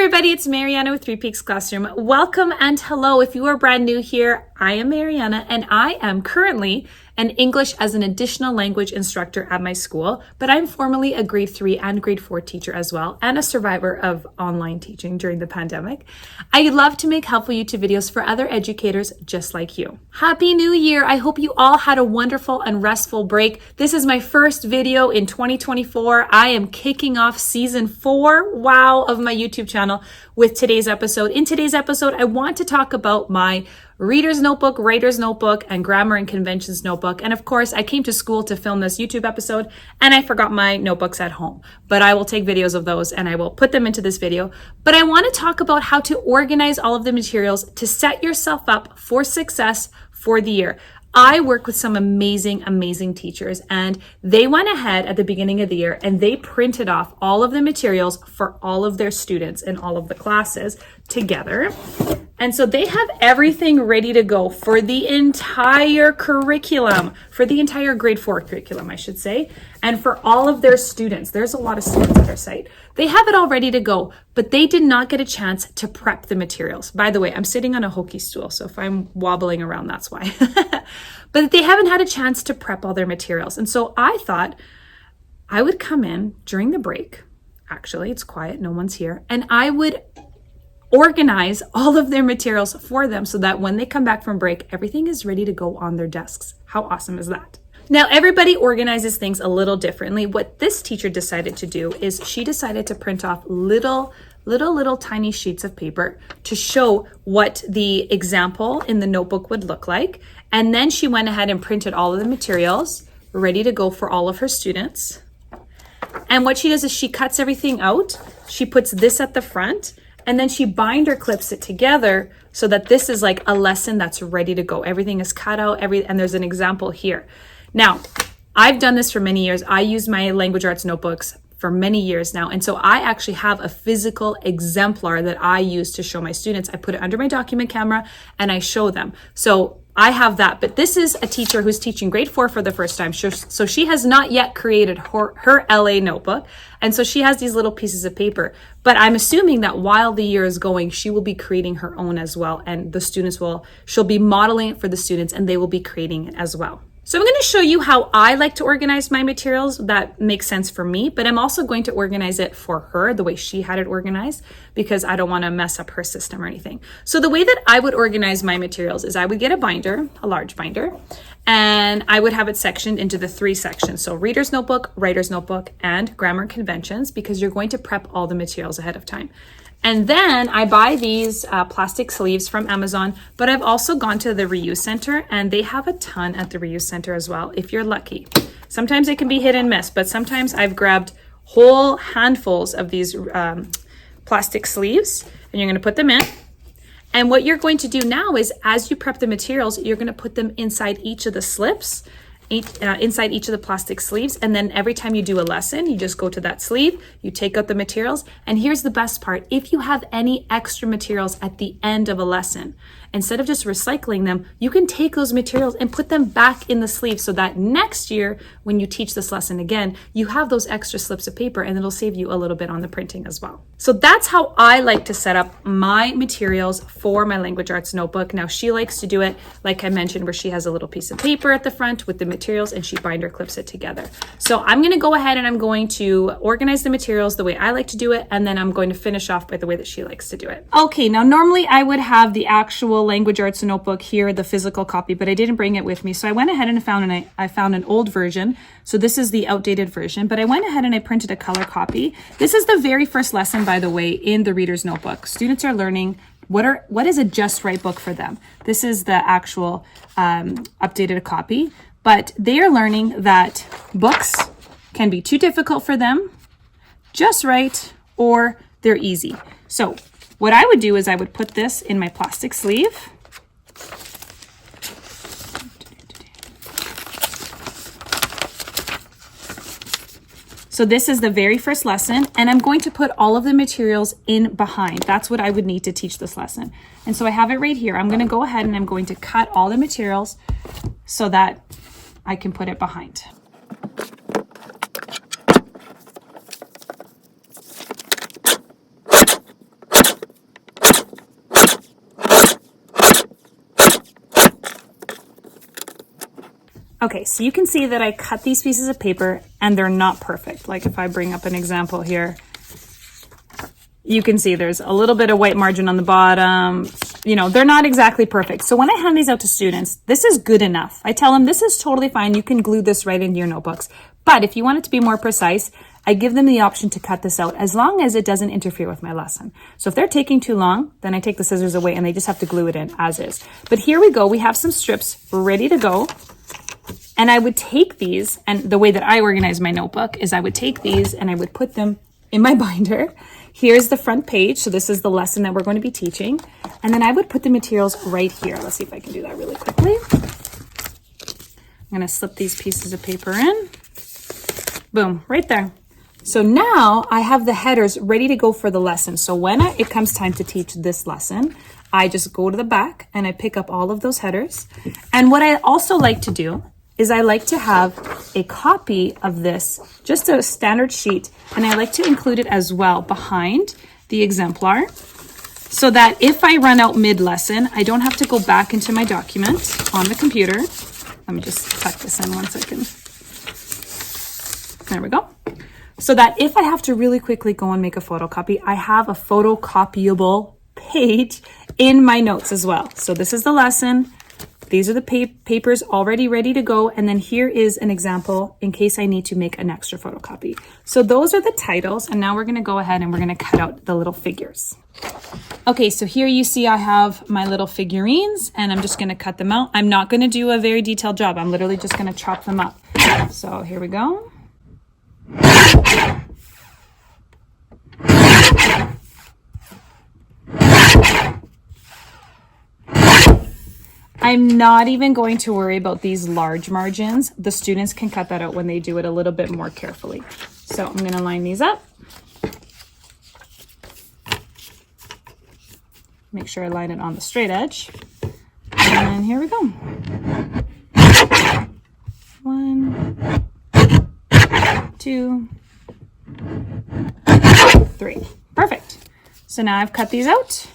everybody, it's Mariana with Three Peaks Classroom. Welcome and hello. If you are brand new here, I am Mariana and I am currently an English as an additional language instructor at my school, but I'm formerly a grade 3 and grade 4 teacher as well, and a survivor of online teaching during the pandemic. I love to make helpful YouTube videos for other educators just like you. Happy New Year. I hope you all had a wonderful and restful break. This is my first video in 2024. I am kicking off season 4, wow, of my YouTube channel with today's episode. In today's episode, I want to talk about my reader's notebook, writer's notebook, and grammar and conventions notebook. And of course, I came to school to film this YouTube episode and I forgot my notebooks at home, but I will take videos of those and I will put them into this video. But I want to talk about how to organize all of the materials to set yourself up for success for the year. I work with some amazing teachers, and they went ahead at the beginning of the year and they printed off all of the materials for all of their students in all of the classes together. And so they have everything ready to go for the entire curriculum, for the entire grade 4 curriculum, I should say, and for all of their students. There's a lot of students at our site. They have it all ready to go, but they did not get a chance to prep the materials. By the way, I'm sitting on a hokey stool, so if I'm wobbling around, that's why. But they haven't had a chance to prep all their materials. And so I thought I would come in during the break. Actually, it's quiet, no one's here. And I would organize all of their materials for them so that when they come back from break, everything is ready to go on their desks. How awesome is that? Now, everybody organizes things a little differently. What this teacher decided to do is she decided to print off little tiny sheets of paper to show what the example in the notebook would look like. And then she went ahead and printed all of the materials ready to go for all of her students. And what she does is she cuts everything out. She puts this at the front, and then she binder clips it together so that this is like a lesson that's ready to go. Everything is cut out, and there's an example here. Now, I've done this for many years. I use my language arts notebooks for many years now. And so I actually have a physical exemplar that I use to show my students. I put it under my document camera and I show them. So I have that, but this is a teacher who's teaching grade 4 for the first time. So she has not yet created her ELA notebook. And so she has these little pieces of paper, but I'm assuming that while the year is going, she will be creating her own as well. And the students she'll be modeling it for the students and they will be creating it as well. So I'm going to show you how I like to organize my materials that makes sense for me, but I'm also going to organize it for her the way she had it organized because I don't want to mess up her system or anything. So the way that I would organize my materials is I would get a binder, a large binder, and I would have it sectioned into the 3 sections. So reader's notebook, writer's notebook, and grammar conventions, because you're going to prep all the materials ahead of time. And then I buy these plastic sleeves from Amazon, but I've also gone to the reuse center and they have a ton at the reuse center as well, if you're lucky. Sometimes it can be hit and miss, but sometimes I've grabbed whole handfuls of these plastic sleeves and you're gonna put them in. And what you're going to do now is as you prep the materials, you're gonna put them inside each of the slips, inside each of the plastic sleeves. And then every time you do a lesson, you just go to that sleeve, you take out the materials. And here's the best part. If you have any extra materials at the end of a lesson, instead of just recycling them, you can take those materials and put them back in the sleeve so that next year, when you teach this lesson again, you have those extra slips of paper and it'll save you a little bit on the printing as well. So that's how I like to set up my materials for my language arts notebook. Now she likes to do it, like I mentioned, where she has a little piece of paper at the front with the materials and she binder clips it together. So I'm going to go ahead and I'm going to organize the materials the way I like to do it. And then I'm going to finish off by the way that she likes to do it. Okay, now normally I would have the actual language arts notebook here, the physical copy, but I didn't bring it with me. So I went ahead and I found an old version. So this is the outdated version, but I went ahead and I printed a color copy. This is the very first lesson, by the way, in the reader's notebook. Students are learning what is a just right book for them. This is the actual updated copy, but they are learning that books can be too difficult for them, just right, or they're easy. So what I would do is I would put this in my plastic sleeve. So this is the very first lesson, and I'm going to put all of the materials in behind. That's what I would need to teach this lesson. And so I have it right here. I'm going to go ahead and I'm going to cut all the materials so that I can put it behind. Okay, so you can see that I cut these pieces of paper and they're not perfect. Like if I bring up an example here, you can see there's a little bit of white margin on the bottom. You know, they're not exactly perfect. So when I hand these out to students, this is good enough. I tell them this is totally fine. You can glue this right into your notebooks. But if you want it to be more precise, I give them the option to cut this out as long as it doesn't interfere with my lesson. So if they're taking too long, then I take the scissors away and they just have to glue it in as is. But here we go. We have some strips ready to go. And I would take these, and the way that I organize my notebook is I would take these and I would put them in my binder. Here's the front page. So this is the lesson that we're going to be teaching. And then I would put the materials right here. Let's see if I can do that really quickly. I'm going to slip these pieces of paper in. Boom, right there. So now I have the headers ready to go for the lesson. So when it comes time to teach this lesson, I just go to the back and I pick up all of those headers. And what I also like to do is I like to have a copy of this, just a standard sheet, and I like to include it as well behind the exemplar so that if I run out mid-lesson, I don't have to go back into my document on the computer. Let me just tuck this in 1 second. There we go. So that if I have to really quickly go and make a photocopy, I have a photocopiable page in my notes as well. So this is the lesson. These are the papers already ready to go. And then here is an example in case I need to make an extra photocopy. So those are the titles. And now we're going to go ahead and we're going to cut out the little figures. Okay, so here you see I have my little figurines and I'm just going to cut them out. I'm not going to do a very detailed job. I'm literally just going to chop them up. So here we go. I'm not even going to worry about these large margins. The students can cut that out when they do it a little bit more carefully. So I'm going to line these up. Make sure I line it on the straight edge. And here we go. 1, 2, 3. Perfect. So now I've cut these out.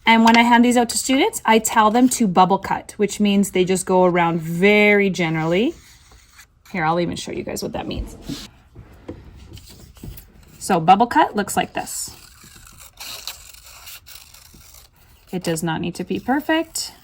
And when I hand these out to students, I tell them to bubble cut, which means they just go around very generally. Here, I'll even show you guys what that means. So bubble cut looks like this. It does not need to be perfect.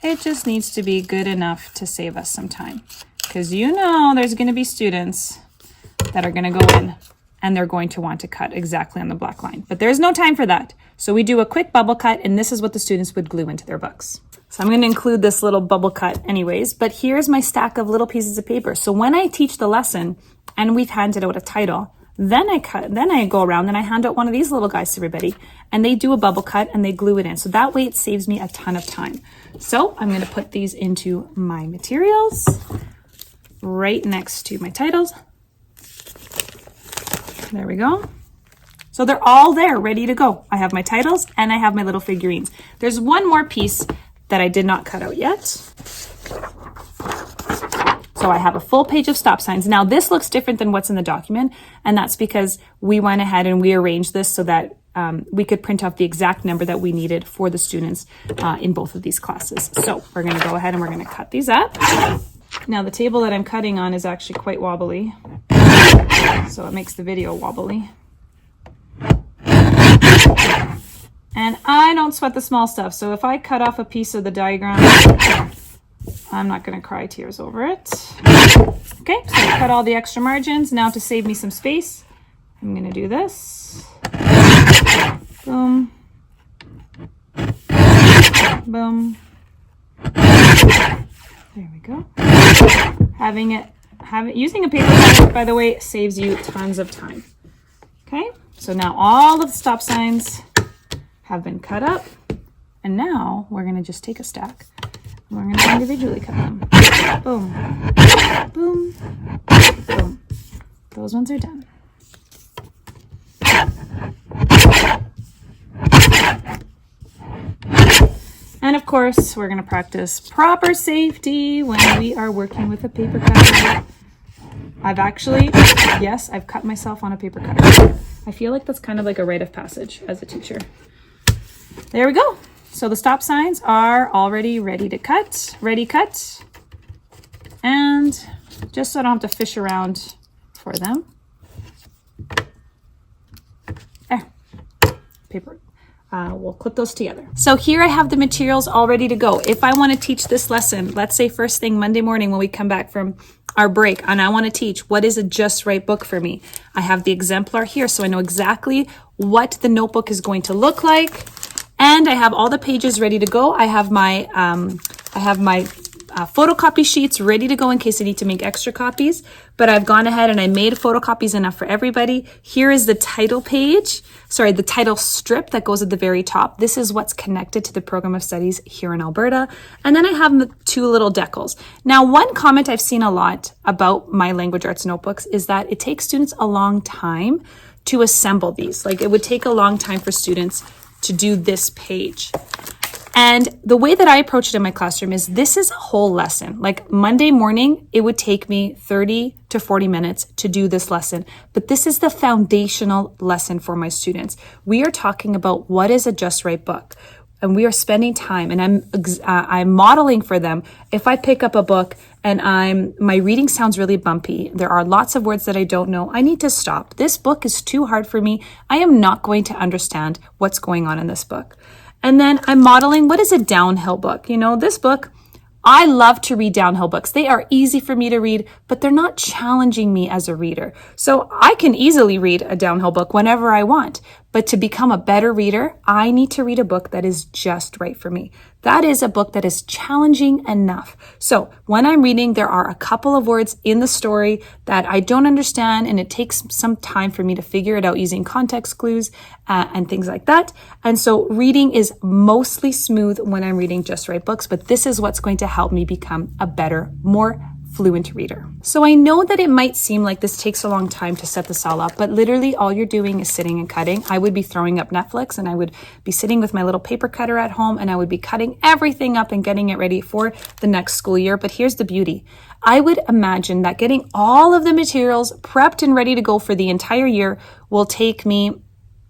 It just needs to be good enough to save us some time. Because you know there's going to be students that are going to go in and they're going to want to cut exactly on the black line. But there's no time for that. So we do a quick bubble cut, and this is what the students would glue into their books. So I'm going to include this little bubble cut anyways, but here's my stack of little pieces of paper. So when I teach the lesson and we've handed out a title, then I go around and I hand out one of these little guys to everybody, and they do a bubble cut and they glue it in. So that way it saves me a ton of time. So I'm going to put these into my materials right next to my titles. There we go. So they're all there, ready to go. I have my titles and I have my little figurines. There's one more piece that I did not cut out yet. So I have a full page of stop signs. Now this looks different than what's in the document, and that's because we went ahead and we arranged this so that we could print out the exact number that we needed for the students in both of these classes. So we're going to go ahead and we're going to cut these up. Now the table that I'm cutting on is actually quite wobbly, so it makes the video wobbly. And I don't sweat the small stuff, so if I cut off a piece of the diagram, I'm not going to cry tears over it. Okay, so I cut all the extra margins. Now to save me some space, I'm going to do this. Boom. Boom. There we go. Using a paper cutter, by the way, saves you tons of time. Okay, so now all of the stop signs have been cut up, and now we're going to just take a stack and we're going to individually cut them. Boom, boom, boom. Those ones are done. And of course, we're going to practice proper safety when we are working with a paper cutter. I've cut myself on a paper cutter. I feel like that's kind of like a rite of passage as a teacher. There we go. So the stop signs are already ready to cut. Ready, cut. And just so I don't have to fish around for them. There, paper. We'll clip those together. So here I have the materials all ready to go. If I want to teach this lesson, let's say first thing Monday morning when we come back from our break, and I want to teach what is a Just Right book for me. I have the exemplar here, so I know exactly what the notebook is going to look like. And I have all the pages ready to go. I have my photocopy sheets ready to go in case I need to make extra copies, but I've gone ahead and I made photocopies enough for everybody. Here is the title page, the title strip that goes at the very top. This is what's connected to the program of studies here in Alberta. And then I have the 2 little decals. Now, one comment I've seen a lot about my language arts notebooks is that it takes students a long time to assemble these. Like, it would take a long time for students to do this page. And the way that I approach it in my classroom is this is a whole lesson. Like Monday morning, it would take me 30 to 40 minutes to do this lesson, but this is the foundational lesson for my students. We are talking about what is a Just Right book, and we are spending time, and I'm modeling for them. If I pick up a book and my reading sounds really bumpy, there are lots of words that I don't know, I need to stop. This book is too hard for me. I am not going to understand what's going on in this book. And then I'm modeling what is a downhill book. You know, this book, I love to read downhill books. They are easy for me to read, but they're not challenging me as a reader. So I can easily read a downhill book whenever I want. But to become a better reader, I need to read a book that is just right for me. That is a book that is challenging enough. So when I'm reading, there are a couple of words in the story that I don't understand, and it takes some time for me to figure it out using context clues and things like that. And so reading is mostly smooth when I'm reading Just Right books, but this is what's going to help me become a better, more fluent reader. So I know that it might seem like this takes a long time to set this all up, but literally all you're doing is sitting and cutting. I would be throwing up Netflix, and I would be sitting with my little paper cutter at home, and I would be cutting everything up and getting it ready for the next school year. But here's the beauty. I would imagine that getting all of the materials prepped and ready to go for the entire year will take me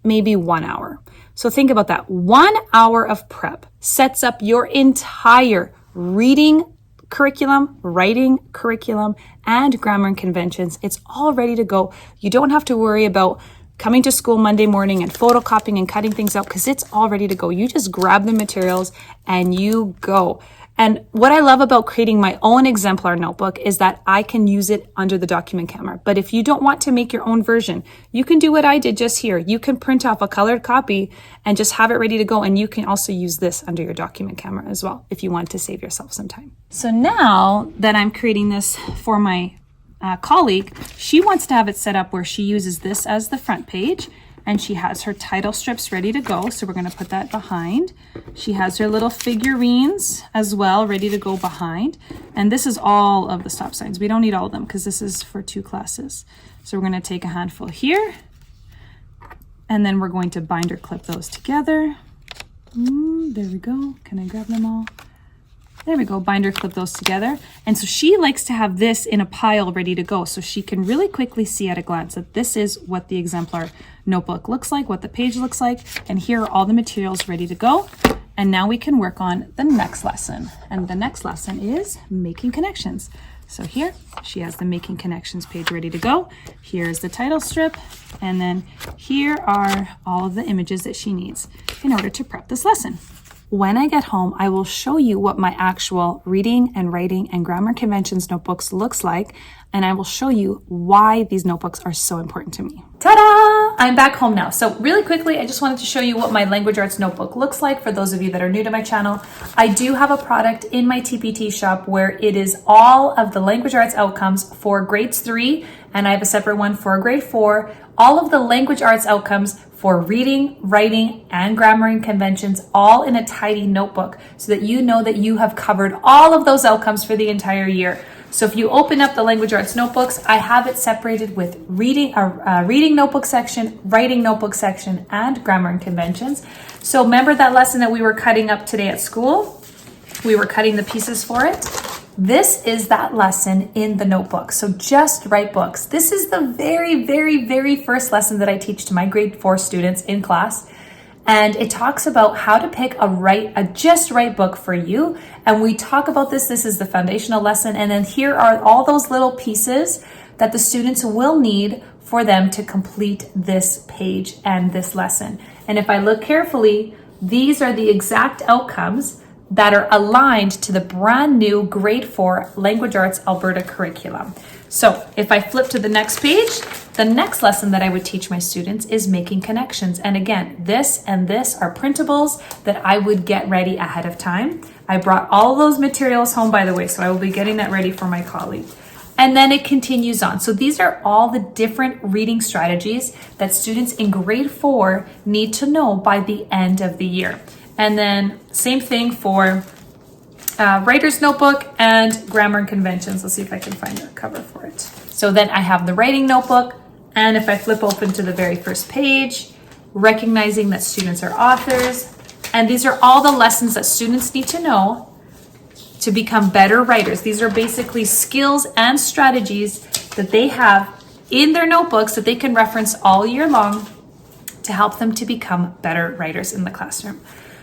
maybe 1 hour. So think about that. 1 hour of prep sets up your entire reading curriculum, writing curriculum, and grammar and conventions. It's all ready to go. You don't have to worry about coming to school Monday morning and photocopying and cutting things out because it's all ready to go. You just grab the materials and you go. And what I love about creating my own exemplar notebook is that I can use it under the document camera. But if you don't want to make your own version, you can do what I did just here. You can print off a colored copy and just have it ready to go. And you can also use this under your document camera as well if you want to save yourself some time. So now that I'm creating this for my colleague, she wants to have it set up where she uses this as the front page. And she has her title strips ready to go. So we're going to put that behind. She has her little figurines as well ready to go behind. And this is all of the stop signs. We don't need all of them because this is for 2 classes. So we're going to take a handful here. And then we're going to binder clip those together. There we go. Can I grab them all? There we go, binder clip those together. And so she likes to have this in a pile ready to go so she can really quickly see at a glance that this is what the exemplar notebook looks like, what the page looks like, and here are all the materials ready to go. And now we can work on the next lesson. And the next lesson is making connections. So here she has the making connections page ready to go. Here's the title strip. And then here are all of the images that she needs in order to prep this lesson. When I get home, I will show you what my actual reading and writing and grammar conventions notebooks looks like, and I will show you why these notebooks are so important to me. Ta-da! I'm back home now. So really quickly, I just wanted to show you what my language arts notebook looks like for those of you that are new to my channel. I do have a product in my TPT shop where it is all of the language arts outcomes for grades 3, and I have a separate one for grade 4. All of the language arts outcomes for reading, writing, and grammar and conventions, all in a tidy notebook so that you know that you have covered all of those outcomes for the entire year. So if you open up the language arts notebooks, I have it separated with reading notebook section, writing notebook section, and grammar and conventions. So remember that lesson that we were cutting up today at school? We were cutting the pieces for it. This is that lesson in the notebook. So Just Right books. This is the very, very, very first lesson that I teach to my grade 4 students in class. And it talks about how to pick a just right book for you. And we talk about this. This is the foundational lesson. And then here are all those little pieces that the students will need for them to complete this page and this lesson. And if I look carefully, these are the exact outcomes that are aligned to the brand new grade 4 Language Arts Alberta curriculum. So if I flip to the next page, the next lesson that I would teach my students is making connections. And again, this and this are printables that I would get ready ahead of time. I brought all those materials home, by the way, so I will be getting that ready for my colleague. And then it continues on. So these are all the different reading strategies that students in grade 4 need to know by the end of the year. And then same thing for writer's notebook and grammar and conventions. Let's see if I can find a cover for it. So then I have the writing notebook. And if I flip open to the very first page, recognizing that students are authors. And these are all the lessons that students need to know to become better writers. These are basically skills and strategies that they have in their notebooks that they can reference all year long to help them to become better writers in the classroom.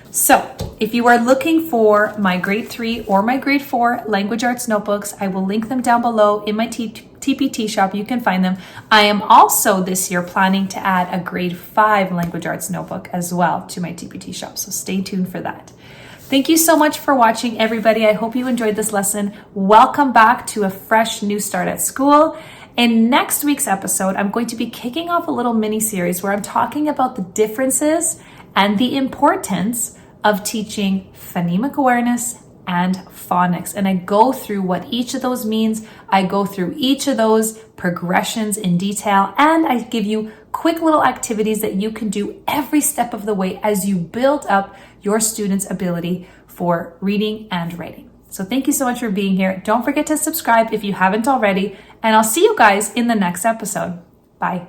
So if you are looking for my grade 3 or my grade 4 language arts notebooks, I will link them down below in my TPT shop. You can find them. I am also this year planning to add a grade 5 language arts notebook as well to my TPT shop. So stay tuned for that. Thank you so much for watching, everybody. I hope you enjoyed this lesson. Welcome back to a fresh new start at school. In next week's episode, I'm going to be kicking off a little mini series where I'm talking about the differences and the importance of teaching phonemic awareness and phonics. And I go through what each of those means. I go through each of those progressions in detail, and I give you quick little activities that you can do every step of the way as you build up your students' ability for reading and writing. So thank you so much for being here. Don't forget to subscribe if you haven't already, and I'll see you guys in the next episode. Bye.